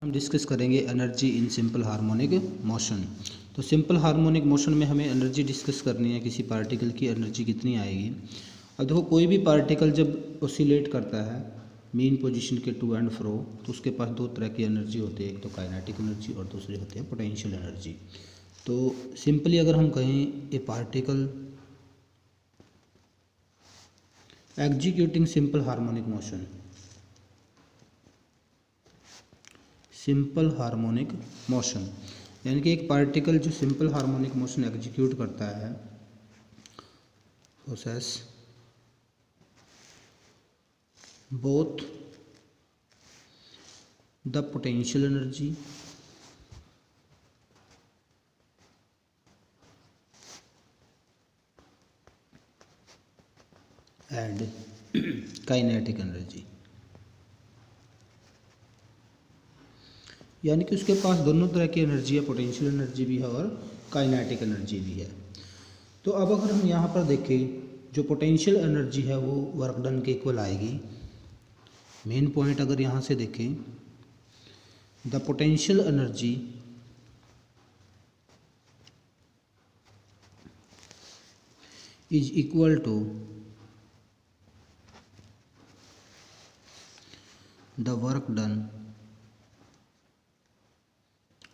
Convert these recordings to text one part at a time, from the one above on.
हम डिस्कस करेंगे energy in simple harmonic motion. तो सिंपल हार्मोनिक मोशन में हमें एनर्जी डिस्कस करनी है, किसी पार्टिकल की एनर्जी कितनी आएगी। अब देखो, कोई भी पार्टिकल जब ओसिलेट करता है मीन पोजीशन के टू एंड फ्रो, तो उसके पास दो तरह की एनर्जी होती है, एक तो काइनेटिक एनर्जी और दूसरी होती है पोटेंशियल एनर्जी। तो सिंपली अगर हम कहें ए particle executing simple harmonic motion, simple harmonic motion यानी कि एक पार्टिकल जो सिंपल हार्मोनिक मोशन एग्जीक्यूट करता है, possess both the potential energy and kinetic energy, यानी कि उसके पास दोनों तरह की एनर्जी है, पोटेंशियल एनर्जी भी है और काइनेटिक एनर्जी भी है। तो अब अगर हम यहाँ पर देखें, जो पोटेंशियल एनर्जी है वो वर्क डन के इक्वल आएगी। मेन पॉइंट अगर यहाँ से देखें, the potential energy is equal to the work done.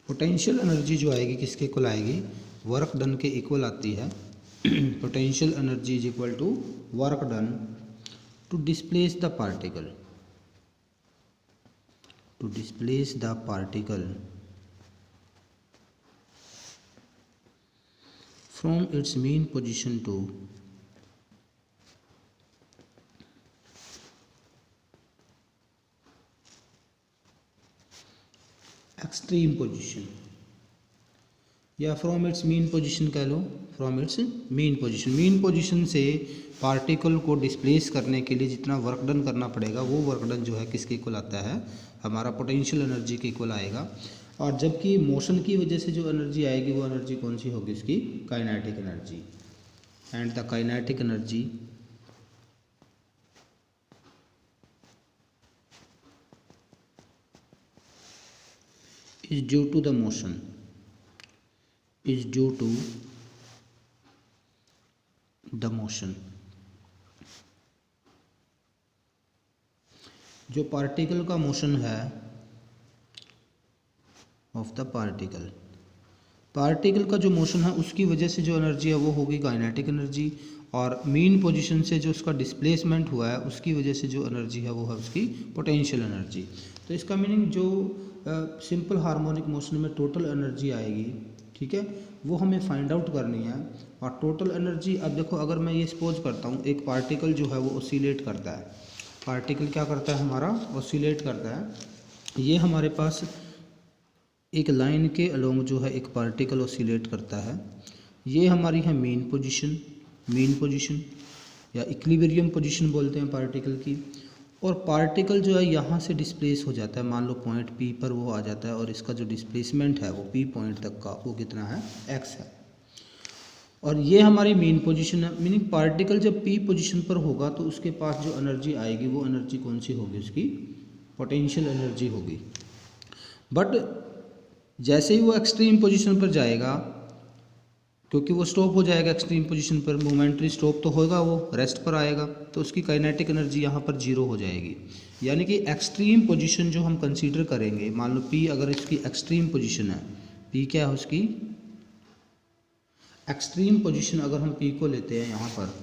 Potential energy जो आएगी किसके इक्वल आएगी, वर्क डन के इक्वल आती है। Potential energy is equal to work done to displace the particle, to displace the particle from its main position to extreme position, या from its mean position कह लो, from its mean position. Mean position से particle को displace करने के लिए जितना work done करना पड़ेगा वो वर्क डन जो है किसके इक्वल आता है, हमारा पोटेंशियल एनर्जी के इक्वल आएगा। और जबकि मोशन की वजह से जो एनर्जी आएगी वो एनर्जी कौन सी होगी, इसकी kinetic energy. And the kinetic energy is due to the motion, is due to the motion। जो पार्टिकल का मोशन है ऑफ द पार्टिकल, पार्टिकल का जो मोशन है उसकी वजह से जो एनर्जी है वो होगी काइनेटिक एनर्जी, और मीन पोजीशन से जो उसका डिस्प्लेसमेंट हुआ है उसकी वजह से जो एनर्जी है वो है उसकी पोटेंशियल एनर्जी। तो इसका मीनिंग जो सिंपल हार्मोनिक मोशन में टोटल एनर्जी आएगी, ठीक है, वो हमें फाइंड आउट करनी है। और टोटल एनर्जी, अब देखो अगर मैं ये सपोज करता हूँ एक पार्टिकल जो है वो ओसिलेट करता है, पार्टिकल क्या करता है हमारा, ओसिलेट करता है। ये हमारे पास एक लाइन के अलोंग जो है एक पार्टिकल ओसिलेट करता है। ये हमारी है मेन पोजीशन, मेन पोजीशन या इक्विलिब्रियम पोजीशन बोलते हैं पार्टिकल की। और पार्टिकल जो है यहाँ से डिस्प्लेस हो जाता है, मान लो पॉइंट पी पर वो आ जाता है, और इसका जो डिस्प्लेसमेंट है वो पी पॉइंट तक का वो कितना है, एक्स है। और ये हमारी मेन पोजीशन है, मीनिंग पार्टिकल जब पी पोजीशन पर होगा तो उसके पास जो एनर्जी आएगी वो एनर्जी कौन सी होगी, उसकी पोटेंशियल एनर्जी होगी। बट जैसे ही वो एक्सट्रीम पोजीशन पर जाएगा, क्योंकि वो स्टॉप हो जाएगा एक्सट्रीम पोजीशन पर, मोमेंटरी स्टॉप तो होगा, वो रेस्ट पर आएगा, तो उसकी काइनेटिक एनर्जी यहाँ पर जीरो हो जाएगी। यानी कि एक्सट्रीम पोजीशन जो हम कंसीडर करेंगे, मान लो पी अगर इसकी एक्सट्रीम पोजीशन है, पी क्या है उसकी एक्सट्रीम पोजीशन, अगर हम पी को लेते हैं यहाँ पर,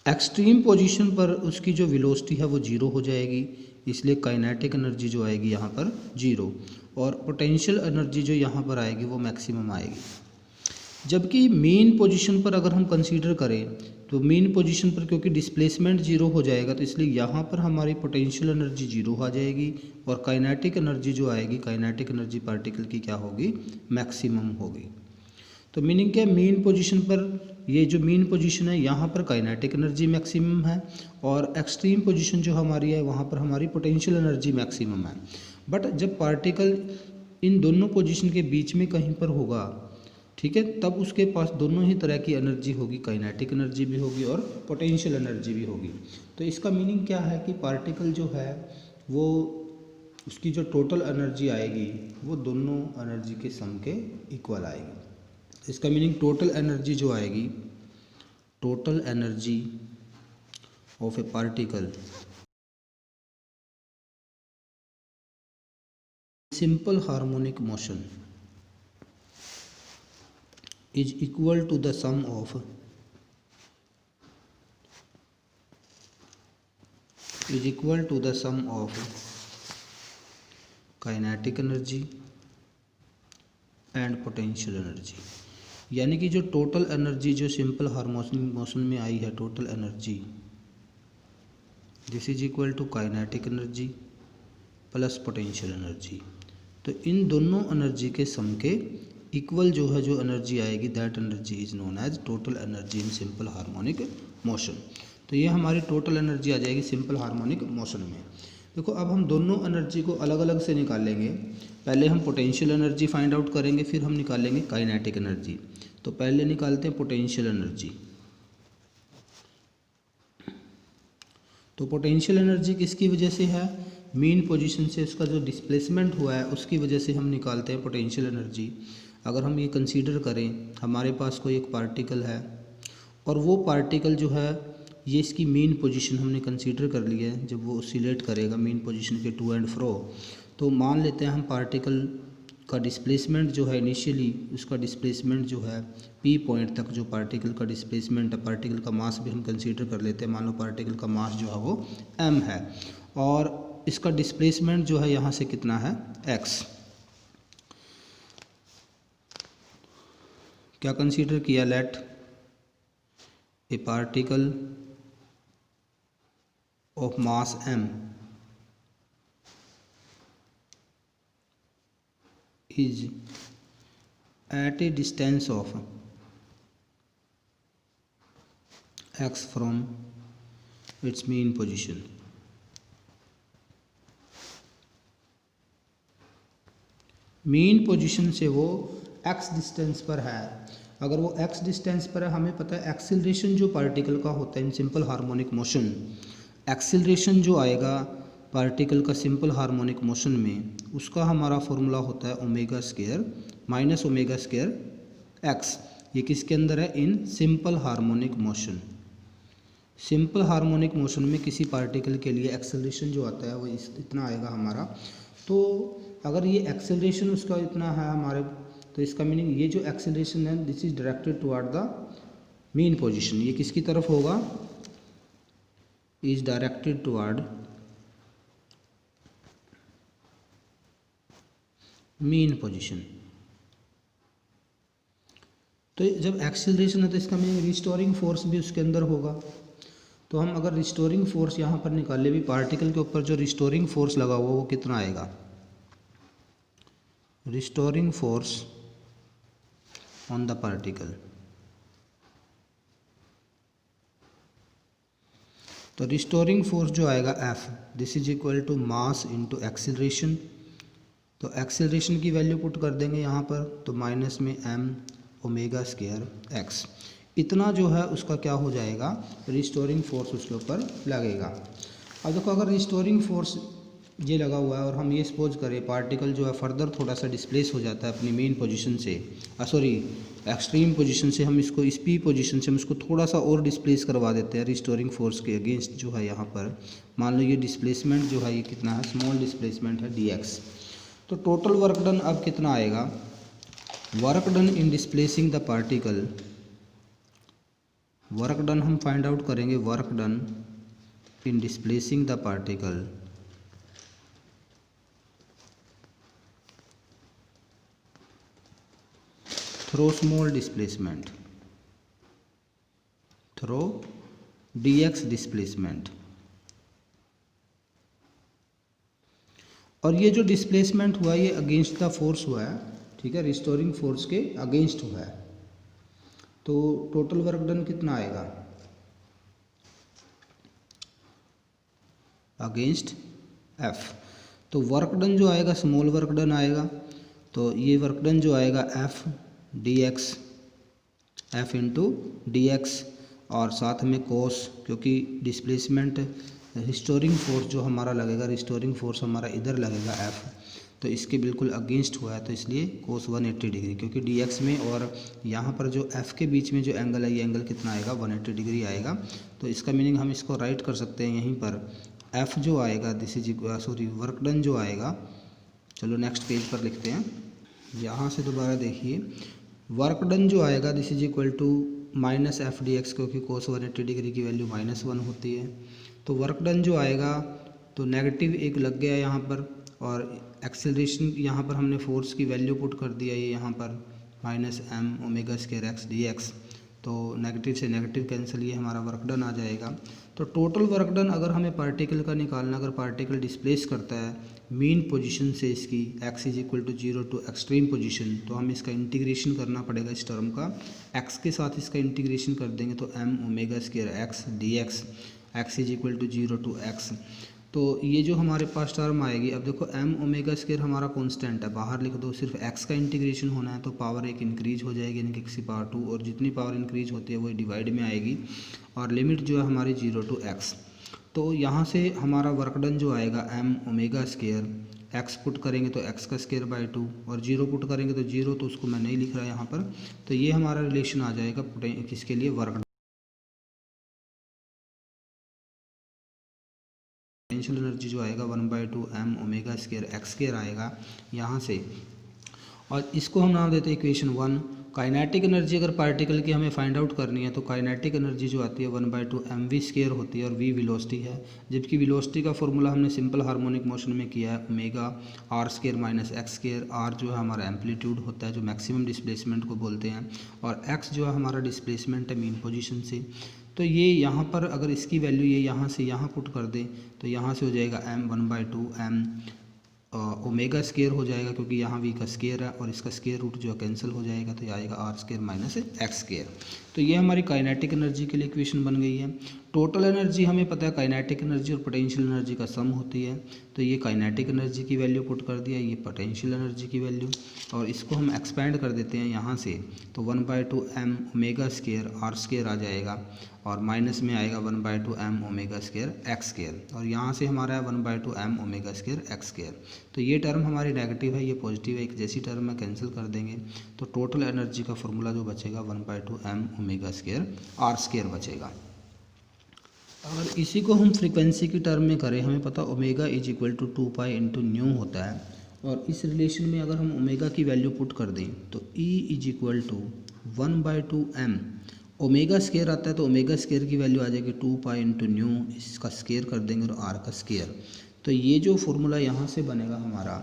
एक्सट्रीम पोजीशन पर उसकी जो वेलोसिटी है वो जीरो हो जाएगी, इसलिए काइनेटिक एनर्जी जो आएगी यहाँ पर जीरो, और पोटेंशियल एनर्जी जो यहाँ पर आएगी वो मैक्सिमम आएगी। जबकि मेन पोजीशन पर अगर हम कंसीडर करें तो मेन पोजीशन पर क्योंकि डिस्प्लेसमेंट जीरो हो जाएगा तो इसलिए यहाँ पर हमारी पोटेंशियल एनर्जी जीरो आ जाएगी, और काइनेटिक एनर्जी जो आएगी, काइनेटिक एनर्जी पार्टिकल की क्या होगी, मैक्सिमम होगी। तो मीनिंग क्या, मेन पोजीशन पर ये जो मेन पोजीशन है यहाँ पर काइनेटिक एनर्जी मैक्सिमम है, और एक्सट्रीम पोजीशन जो हमारी है वहाँ पर हमारी पोटेंशियल एनर्जी मैक्सिमम है। बट जब पार्टिकल इन दोनों पोजीशन के बीच में कहीं पर होगा, ठीक है, तब उसके पास दोनों ही तरह की एनर्जी होगी, काइनेटिक एनर्जी भी होगी और पोटेंशियल एनर्जी भी होगी। तो इसका मीनिंग क्या है कि पार्टिकल जो है वो उसकी जो टोटल एनर्जी आएगी वो दोनों एनर्जी के सम के इक्वल आएगी। इसका मीनिंग टोटल एनर्जी जो आएगी, total energy of A particle simple harmonic motion is equal to the sum of kinetic energy and potential energy। यानी कि जो टोटल एनर्जी जो सिंपल हार्मोनिक मोशन में आई है, total energy this is equal to kinetic energy plus potential energy. तो इन दोनों एनर्जी के सम के इक्वल जो है जो एनर्जी आएगी, that energy is known as total energy in simple harmonic motion. तो ये हमारी टोटल एनर्जी आ जाएगी सिंपल हार्मोनिक मोशन में। देखो अब हम दोनों एनर्जी को अलग अलग से निकालेंगे। पहले हम पोटेंशियल एनर्जी फाइंड आउट करेंगे, फिर हम निकालेंगे काइनेटिक एनर्जी। तो पहले निकालते हैं पोटेंशियल एनर्जी। तो पोटेंशियल एनर्जी किसकी वजह से है? मीन पोजीशन से उसका जो डिस्प्लेसमेंट हुआ है उसकी वजह से हम निकालते हैं पोटेंशियल एनर्जी। अगर हम ये कंसीडर करें, हमारे पास कोई एक पार्टिकल है और वो पार्टिकल जो है ये इसकी मीन पोजीशन हमने कंसीडर कर लिया है, जब वो ऑसिलेट करेगा मीन पोजीशन के टू एंड फ्रो, तो मान लेते हैं हम पार्टिकल का डिस्प्लेसमेंट जो है इनिशियली उसका डिस्प्लेसमेंट जो है पी पॉइंट तक जो पार्टिकल का डिस्प्लेसमेंट है, पार्टिकल का मास भी हम कंसीडर कर लेते हैं। मान लो पार्टिकल का मास जो है वो m है और इसका डिस्प्लेसमेंट जो है यहाँ से कितना है x। क्या कंसीडर किया? Let a particle of mass m is at a distance of x from its mean position। Mean position से वो x डिस्टेंस पर है। अगर वो x डिस्टेंस पर है, हमें पता है एक्सीलरेशन जो पार्टिकल का होता है इन सिंपल हार्मोनिक मोशन, एक्सीलरेशन जो आएगा पार्टिकल का सिंपल हार्मोनिक मोशन में, उसका हमारा फॉर्मूला होता है omega square minus omega square x. ये किसके अंदर है? इन simple harmonic motion. Simple harmonic motion में किसी पार्टिकल के लिए एक्सेलरेशन जो आता है वो इतना आएगा हमारा। तो अगर ये एक्सेलरेशन उसका इतना है हमारे, तो इसका मीनिंग ये जो एक्सेलरेशन है this is directed toward the mean position. ये किसकी तरफ होगा? Is directed toward mean position. तो जब एक्सेलरेशन है तो इसका मीनिंग रिस्टोरिंग फोर्स भी उसके अंदर होगा। तो हम अगर रिस्टोरिंग फोर्स यहाँ पर निकाले भी, पार्टिकल के ऊपर जो रिस्टोरिंग फोर्स लगा हुआ वो कितना आएगा? Restoring force on the particle. तो रिस्टोरिंग फोर्स जो आएगा F, this is equal to mass into acceleration. तो एक्सेलरेशन की वैल्यू पुट कर देंगे यहाँ पर, तो माइनस में m ओमेगा स्क्वायर x। इतना जो है उसका क्या हो जाएगा? रिस्टोरिंग फोर्स उसके ऊपर लगेगा। अब देखो अगर रिस्टोरिंग फोर्स ये लगा हुआ है और हम ये सपोज करें पार्टिकल जो है फर्दर थोड़ा सा डिस्प्लेस हो जाता है अपनी मेन पोजीशन से, सॉरी एक्सट्रीम पोजीशन से, हम इसको इस पी पोजीशन से हम इसको थोड़ा सा और डिस्प्लेस करवा देते हैं रिस्टोरिंग फोर्स के अगेंस्ट जो है यहाँ पर। मान लो ये डिस्प्लेसमेंट जो है ये कितना है? स्मॉल डिस्प्लेसमेंट है dx। तो टोटल वर्क डन अब कितना आएगा? Work done in displacing the particle, work done हम फाइंड आउट करेंगे, work done in displacing the particle through small displacement, through dx displacement. और ये जो डिस्प्लेसमेंट हुआ ये अगेंस्ट द फोर्स हुआ है, ठीक है, रिस्टोरिंग फोर्स के अगेंस्ट हुआ है। तो टोटल वर्क डन कितना आएगा? Against F। तो वर्क डन जो आएगा स्मॉल वर्क डन आएगा, तो ये वर्क डन जो आएगा F D x, F into D x, और साथ में कोस, क्योंकि डिस्प्लेसमेंट रिस्टोरिंग फोर्स जो हमारा लगेगा, रिस्टोरिंग फोर्स हमारा इधर लगेगा एफ, तो इसके बिल्कुल अगेंस्ट हुआ है, तो इसलिए कोस 180 डिग्री, क्योंकि डी एक्स में और यहाँ पर जो एफ़ के बीच में जो एंगल है ये एंगल कितना आएगा, 180 डिग्री आएगा। तो इसका मीनिंग हम इसको राइट कर सकते हैं यहीं पर, एफ़ जो आएगा this is sorry work done जो आएगा, चलो नेक्स्ट पेज पर लिखते हैं, यहाँ से दोबारा देखिए, वर्क डन जो आएगा this is equal to minus F D X, क्योंकि कोस 180 डिग्री की वैल्यू -1 होती है। तो वर्क डन जो आएगा तो नेगेटिव एक लग गया यहाँ पर, और एक्सेलरेशन यहाँ पर हमने फोर्स की वैल्यू पुट कर दिया ये यहाँ पर -m ω² x dx, तो नेगेटिव से नेगेटिव कैंसिल, ये हमारा वर्क डन आ जाएगा। तो टोटल वर्क डन अगर हमें पार्टिकल का निकालना, अगर पार्टिकल डिस्प्लेस करता है मीन पोजीशन से इसकी x is equal to 0 to extreme position, तो हम इसका इंटीग्रेशन करना पड़ेगा इस टर्म का, x के साथ इसका इंटीग्रेशन कर देंगे तो m ω² x dx, x is equal to 0 to x। तो ये जो हमारे पास टर्म आएगी, अब देखो m ω² हमारा कांस्टेंट है, बाहर लिख दो, सिर्फ x का इंटीग्रेशन होना है, तो पावर एक इंक्रीज हो जाएगी, यानी कि किसी पावर 2, और जितनी पावर इंक्रीज होती है वो डिवाइड में आएगी, और लिमिट जो है हमारी 0 टू x। तो यहाँ से हमारा वर्क डन जो आएगा m ω², x पुट करेंगे तो x का स्क्वायर बाई 2, और 0 पुट करेंगे तो 0, तो उसको मैं नहीं लिख रहा यहाँ पर। तो ये हमारा रिलेशन आ जाएगा किसके लिए, वर्क पोटेंशियल एनर्जी जो आएगा 1/2 m ω² x² आएगा यहाँ से, और इसको हम नाम देते हैं इक्वेशन 1। काइनेटिक एनर्जी अगर पार्टिकल की हमें फाइंड आउट करनी है तो काइनेटिक एनर्जी जो आती है 1/2 mv² होती है, और v वेलोसिटी है, जबकि वेलोसिटी का फॉर्मूला हमने सिंपल हार्मोनिक मोशन में किया है ओमेगा r² - x²। r जो है हमारा एम्पलीट्यूड होता है जो मैक्सिमम डिस्प्लेसमेंट को बोलते हैं, और x जो है हमारा डिस्प्लेसमेंट है मीन पोजीशन से। तो ये यहाँ पर अगर इसकी वैल्यू ये यहाँ से यहाँ पुट कर दें तो यहाँ से हो जाएगा m 1/2 m ω² हो जाएगा, क्योंकि यहाँ v का स्क्वायर है और इसका स्क्वायर रूट जो है कैंसिल हो जाएगा, तो ये आएगा r² - x²। तो ये हमारी काइनेटिक एनर्जी के लिए इक्वेशन बन गई है। टोटल एनर्जी हमें पता है काइनेटिक एनर्जी और पोटेंशियल एनर्जी का सम होती है, तो ये काइनेटिक एनर्जी की वैल्यू पुट कर दिया, ये पोटेंशियल एनर्जी की वैल्यू, और इसको हम एक्सपेंड कर देते हैं यहाँ से, तो 1/2 m ω² r² आ जाएगा, और माइनस में आएगा 1/2 m ω² x², और यहाँ से हमारा है 1/2 m ω² x²। तो ये टर्म हमारी नेगेटिव है, ये पॉजिटिव है, एक जैसी टर्म में कैंसिल कर देंगे, तो टोटल एनर्जी का फॉर्मूला जो बचेगा 1/2 m ω² r² बचेगा। अगर इसी को हम फ्रीक्वेंसी की टर्म में करें, हमें पता omega is equal to 2π into nu होता है, और इस रिलेशन में अगर हम ओमेगा की वैल्यू पुट कर दें तो E is equal to 1/2 m, ω² आता है तो ω² की वैल्यू आ जाएगी 2π इंटू न्यू, इसका स्क्वायर कर देंगे और r का स्क्वायर। तो ये जो फॉर्मूला यहाँ से बनेगा हमारा,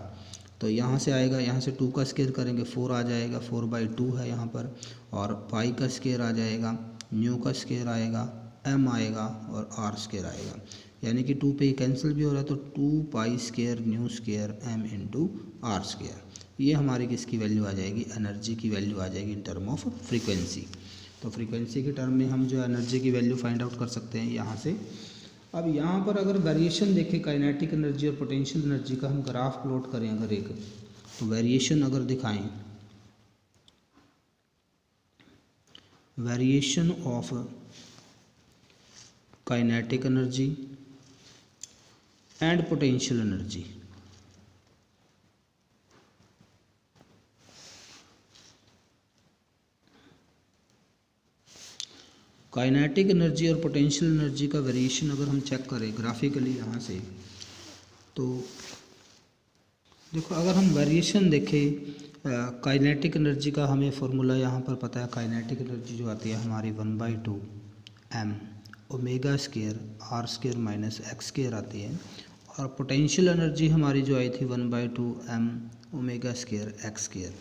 तो यहाँ से आएगा, यहाँ से 2 का स्क्वायर करेंगे 4 आ जाएगा, 4/2 है यहाँ पर, और पाई का स्क्वायर आ जाएगा, न्यू का स्क्वायर आएगा, m आएगा और r² आएगा, यानी कि 2 पे ही कैंसिल भी हो रहा है, तो 2π² न्यू² m इंटू r²। ये हमारी किसकी वैल्यू आ जाएगी, एनर्जी की वैल्यू आ जाएगी इन टर्म ऑफ फ्रीक्वेंसी। तो फ्रीक्वेंसी के टर्म में हम जो एनर्जी की वैल्यू फाइंड आउट कर सकते हैं यहाँ से। अब यहाँ पर अगर वेरिएशन देखें काइनेटिक एनर्जी और पोटेंशियल एनर्जी का, हम ग्राफ प्लॉट करें अगर एक, तो वेरिएशन अगर दिखाएं, variation of kinetic energy and potential energy, kinetic energy और पोटेंशियल एनर्जी का वेरिएशन अगर हम चेक करें ग्राफिकली यहाँ से, तो देखो अगर हम वेरिएशन देखें काइनेटिक एनर्जी का, हमें फॉर्मूला यहाँ पर पता है, काइनेटिक एनर्जी जो आती है हमारी 1/2 m ω² r² - x² आती है, और पोटेंशियल एनर्जी हमारी जो आई थी 1/2 m ω² x²।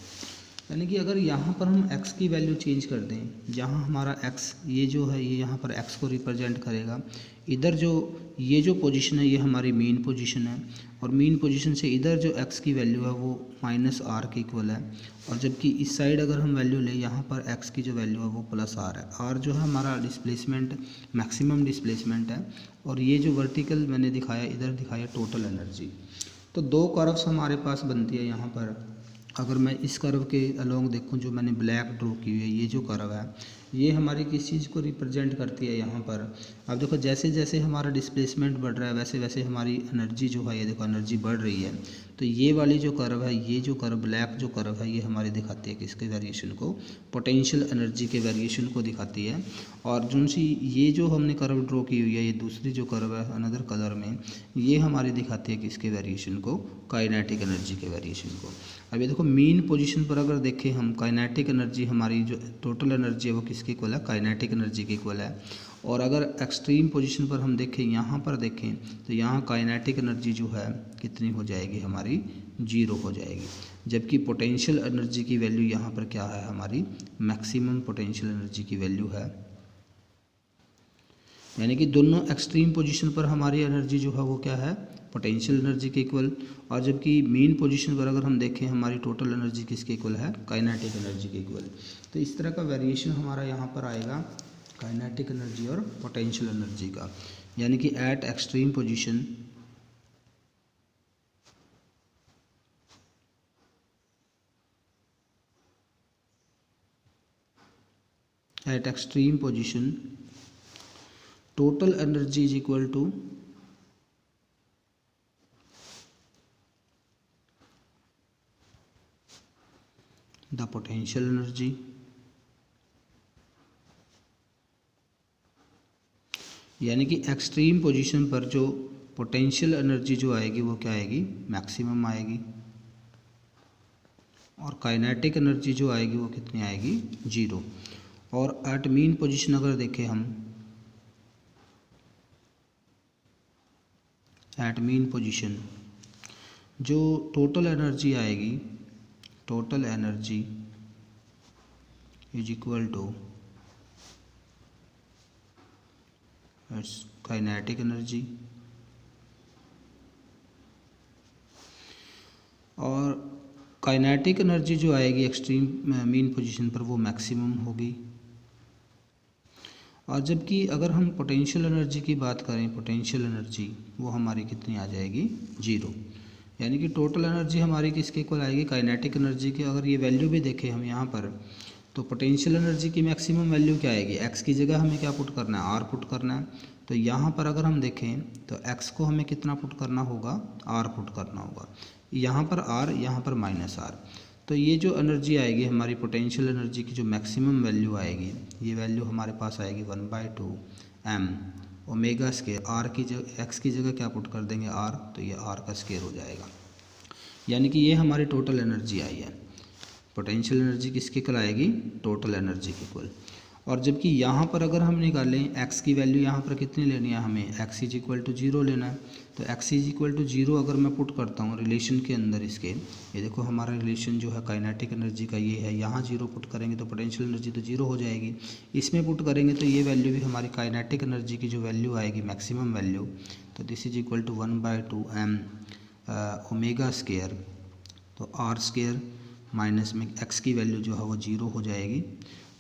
यानी कि अगर यहाँ पर हम x की वैल्यू चेंज कर दें, जहाँ हमारा x ये जो है ये यहाँ पर x को रिप्रेजेंट करेगा, इधर जो ये जो पोजीशन है ये हमारी मीन पोजीशन है, और मीन पोजीशन से इधर जो x की वैल्यू है वो -r के इक्वल है, और जबकि इस साइड अगर हम वैल्यू लें यहाँ पर x की जो वैल्यू है वो +r है। r जो है हमारा डिस्प्लेसमेंट, मैक्सिमम डिस्प्लेसमेंट है, और ये जो वर्टिकल मैंने दिखाया इधर दिखाया टोटल एनर्जी। तो दो कर्व्स हमारे पास बनती है यहाँ पर, अगर मैं इस कर्व के अलोंग देखूं, जो मैंने ब्लैक ड्रॉ की हुई है, ये जो कर्व है ये हमारी किस चीज़ को रिप्रेजेंट करती है यहाँ पर। अब देखो जैसे जैसे हमारा डिस्प्लेसमेंट बढ़ रहा है वैसे वैसे हमारी एनर्जी जो है, ये देखो एनर्जी बढ़ रही है। तो ये वाली जो कर्व है, ये जो कर्व ब्लैक जो कर्व है, ये हमारी दिखाती है किसके वेरिएशन को, पोटेंशियल एनर्जी के वेरिएशन को दिखाती है। और जो सी ये जो हमने कर्व ड्रॉ की हुई है, ये दूसरी जो कर्व है अनदर कलर में, ये हमारी दिखाती है किसके वेरिएशन को, काइनेटिक एनर्जी के वेरिएशन को। अब ये देखो मीन पोजीशन पर अगर देखें हम, काइनेटिक एनर्जी हमारी जो टोटल एनर्जी है वो किसके इक्वल है, काइनेटिक एनर्जी के इक्वल है। और अगर एक्सट्रीम पोजीशन पर हम देखें, यहाँ पर देखें तो यहाँ काइनेटिक एनर्जी जो है कितनी हो जाएगी हमारी, 0 हो जाएगी। जबकि पोटेंशियल एनर्जी की वैल्यू यहाँ पर क्या है हमारी, मैक्सिमम पोटेंशियल एनर्जी की वैल्यू है। यानी कि दोनों एक्सट्रीम पोजीशन पर हमारी एनर्जी जो है वो क्या है, पोटेंशियल एनर्जी के इक्वल। और जबकि मीन पोजीशन पर अगर हम देखें, हमारी टोटल एनर्जी किसके इक्वल है, काइनेटिक एनर्जी के इक्वल। तो इस तरह का वेरिएशन हमारा यहाँ पर आएगा काइनेटिक एनर्जी और पोटेंशियल एनर्जी का। यानी कि eight extreme position total energy is equal to the potential energy, यानी कि एक्सट्रीम पोजीशन पर जो पोटेंशियल एनर्जी जो आएगी वो क्या आएगी, मैक्सिमम आएगी। और काइनेटिक एनर्जी जो आएगी वो कितनी आएगी, 0। और एट मीन पोजीशन अगर देखें हम, एट मीन पोजीशन जो टोटल एनर्जी आएगी, total energy is equal to kinetic energy. और काइनेटिक एनर्जी जो आएगी एक्सट्रीम मीन पोजीशन पर वो मैक्सिमम होगी। और जबकि अगर हम पोटेंशियल एनर्जी की बात करें, पोटेंशियल एनर्जी वो हमारी कितनी आ जाएगी, 0। यानी कि टोटल एनर्जी हमारी किसके इक्वल आएगी, काइनेटिक एनर्जी की। अगर ये वैल्यू भी देखें हम यहाँ पर, तो पोटेंशियल एनर्जी की मैक्सिमम वैल्यू क्या आएगी, एक्स की जगह हमें क्या पुट करना है, आर पुट करना है। तो यहाँ पर अगर हम देखें तो एक्स को हमें कितना पुट करना होगा, आर पुट करना होगा। यहाँ पर आर, यहाँ पर माइनस आर। तो ये जो एनर्जी आएगी हमारी पोटेंशियल एनर्जी की, जो मैक्सिमम वैल्यू आएगी, ये वैल्यू हमारे पास आएगी 1/2 m ओमेगा स्केयर। आर की जगह, एक्स की जगह क्या पुट कर देंगे, आर, तो ये आर का स्केयर हो जाएगा। यानी कि ये हमारी टोटल एनर्जी आई है। पोटेंशियल एनर्जी किसके इक्वल आएगी, टोटल एनर्जी के इक्वल। और जबकि यहाँ पर अगर हम निकालें एक्स की वैल्यू, यहाँ पर कितनी लेनी है हमें, एक्स इज इक्वल टू 0 लेना है। तो एक्स इज इक्वल टू 0 अगर मैं पुट करता हूँ रिलेशन के अंदर इसके, ये देखो हमारा रिलेशन जो है काइनेटिक एनर्जी का ये है, यहाँ 0 पुट करेंगे तो पोटेंशियल एनर्जी तो 0 हो जाएगी। इसमें पुट करेंगे तो ये वैल्यू भी हमारी काइनेटिक एनर्जी की जो वैल्यू आएगी, मैक्सिमम वैल्यू, तो this is equal to 1/2 m omega square. तो आर स्केयर माइनस में एक्स की वैल्यू जो है वो 0 हो जाएगी।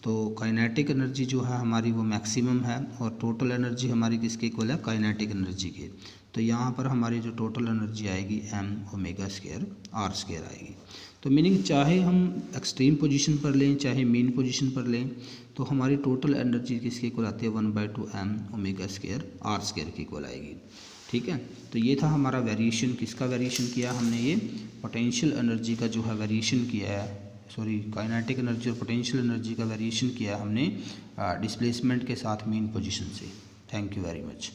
तो काइनेटिक एनर्जी जो है हमारी वो मैक्सिमम है, और टोटल एनर्जी हमारी किसके इक्वल है, काइनेटिक एनर्जी के। तो यहाँ पर हमारी जो टोटल एनर्जी आएगी m omega square r square आएगी। तो मीनिंग चाहे हम एक्सट्रीम पोजीशन पर लें चाहे मीन पोजीशन पर लें, तो हमारी टोटल एनर्जी किसके इक्वल आती है, 1/2 m omega square r square की इक्वल आएगी। ठीक है, तो ये था हमारा वेरिएशन। किसका वेरिएशन किया हमने, ये पोटेंशियल एनर्जी का जो है वेरिएशन किया है, सॉरी काइनेटिक एनर्जी और पोटेंशियल एनर्जी का वेरिएशन किया है हमने डिस्प्लेसमेंट के साथ मीन पोजीशन से। Thank you very much.